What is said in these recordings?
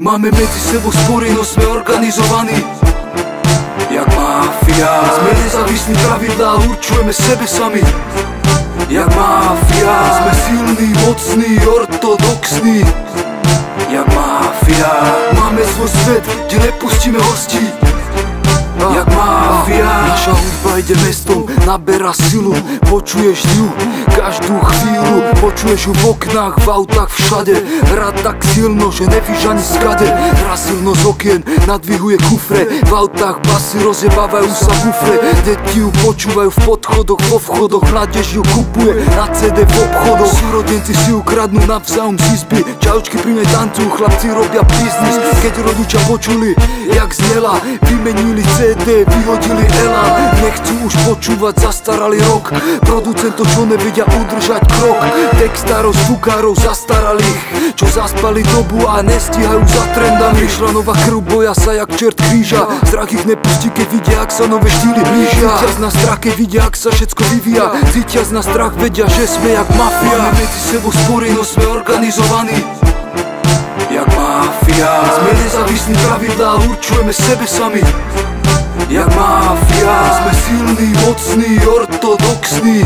Máme medzi sebou spory, no sme organizovaní jak mafia. Sme nezávislí, pravidlá určujeme sebe sami jak mafia. Sme silní, mocní, ortodoxní jak mafia. Máme svoj svet, kde nepustíme hostí jak mafia. Naša hudba ide mestom, naberá silu. Počuješ ju každú chvíľu, počuješ ju v oknách, v autách, všade. Hrá tak silno, že nevíš ani skade. Hrá silno z okien, nadvihuje kufre. V autách basy rozjebávajú sa bufre. Deti ju počúvajú v podchodoch, vo vchodoch. Mládež ju kupuje na CD v obchodoch. Súrodenci si ju kradnú navzájom z izby. Čaučky pri nej tancujú, chlapci robia biznis. Keď rodičia počuli, jak znela, vymenili CD, vyhodili elán. Nechcú už počúvať zastaralý rock. Producent to, čo nevedia udržať krok. Textárov, zvukárov zastaralých, čo zaspali dobu a nestíhajú za trendami. Vyšla nová krv, boja sa jak čert kríža. Strach ich nepustí, keď vidia, ak sa nové štýly blížia. Cítia z nás strach, keď vidia, ak sa všetko vyvíja. Cítia z nás strach, vedia, že sme jak mafia. Máme medzi sebou spory, no sme organizovaní jak mafia. Sme nezávislí, pravidlá určujeme sebe sami jak mafia. Sme silní, mocní, ortodoxní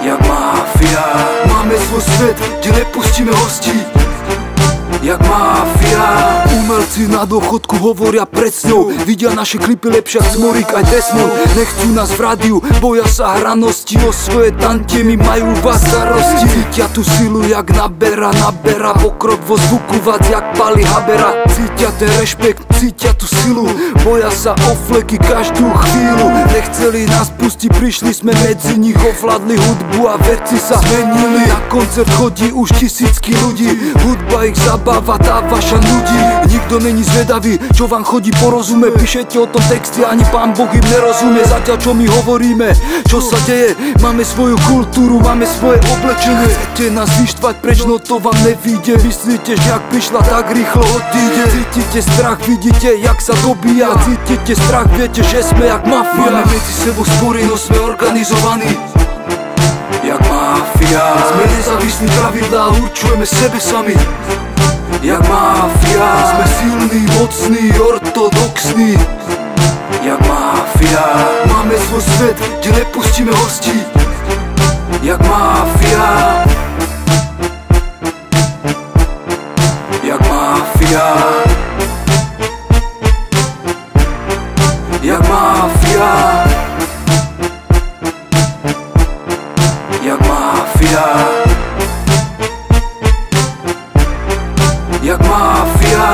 jak mafia. Máme svoj svet, kde nepustíme hostí jak mafia. Umelci na dôchodku hovoria pred sňou, vidia naše klipy lepšie jak Smorík aj Desmond. Nechcú nás v rádiu, boja sa hranosti, o svoje tantiemy majú vás starosti. Cítia tú silu jak naberá pokrok vo zvuku vác jak Pali Habera. Cítia ten rešpekt, cítia tú silu, boja sa o fleky každú chvíľu. Nechceli nás pustiť, prišli sme medzi nich, ovládli hudbu a veci sa zmenili. Na koncert chodí už tisícky ľudí, hudba ich zabáva, tá vaša nudí. Nikto není zvedavý, čo vám chodí po rozume. Píšete o tom texty, ani pán Boh im nerozumie. Zatiaľ čo my hovoríme, čo sa deje. Máme svoju kultúru, máme svoje oblečenie. Chcete nás vyštvať preč, no to vám nevíde. Myslíte, že ak prišla, tak rýchlo odíde. Cítite strach, vidíte, jak sa dobíja. Cítite strach, viete, že sme jak mafia. Máme medzi sebou spory, no sme organizovaní jak mafia. Sme nezávislí, pravidlá určujeme sebe sami jak mafia. Sme silní, mocní, ortodoxní jak mafia. Máme svoj svet, kde nepustíme hostí jak mafia. Jak mafia. Jak mafia. Jak mafia. Jak mafia.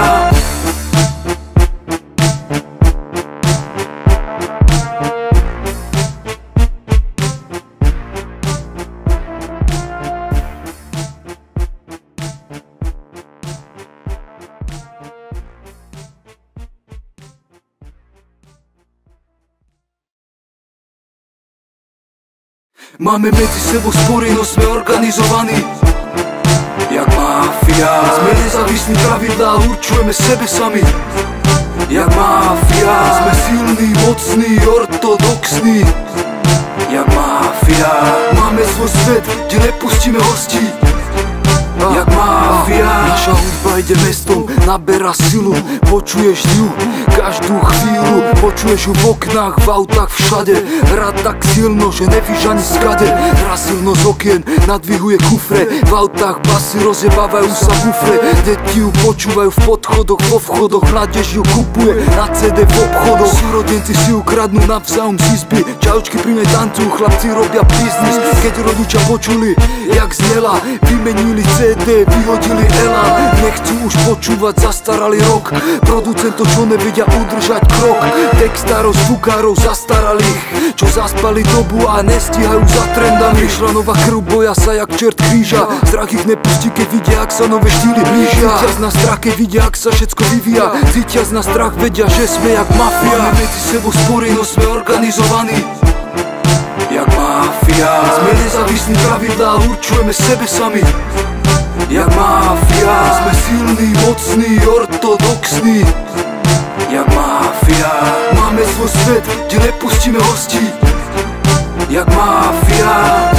Máme medzi sebou spory, no sme organizovaní jak mafia. Sme nezávislí, pravidlá určujeme sebe sami jak mafia. Sme silní, mocní, ortodoxní jak mafia. Máme svoj svet, kde nepustíme hostí jak mafia. Naša hudba ide mestom, naberá silu. Počuješ ju každú chvíľu, počuješ ju v oknách, v autách, všade. Hrá tak silno, že nevíš ani skade. Hrá silno z okien, nadvihuje kufre. V autách basy rozjebávajú sa bufre. Deti ju počúvajú v podchodoch, vo vchodoch. Mládež ju kupuje na CD v obchodoch. Súrodenci si ju kradnú navzájom z izby. Čaučky pri nej tancujú, chlapci robia biznis. Keď rodičia počuli, jak znela, vymenili CD, vyhodili elán. Nechcú už počúvať zastaralý rock. Producent to, čo nevedia udržať krok. Textárov, zvukárov zastaralých, čo zaspali dobu a nestíhajú za trendami. Vyšla nová krv, boja sa jak čert kríža. Strach ich nepustí, keď vidia, ak sa nové štýly blížia. Cítia z nás strach, keď vidia, ak sa všetko vyvíja. Cítia z nás strach, vedia, že sme jak mafia. Máme medzi sebou spory, no sme organizovaní jak mafia. Sme nezávislí, pravidlá určujeme sebe sami jak mafia. Sme silní, mocní, ortodoxní jak mafia. Máme svoj svet, kde nepustíme hostí jak mafia.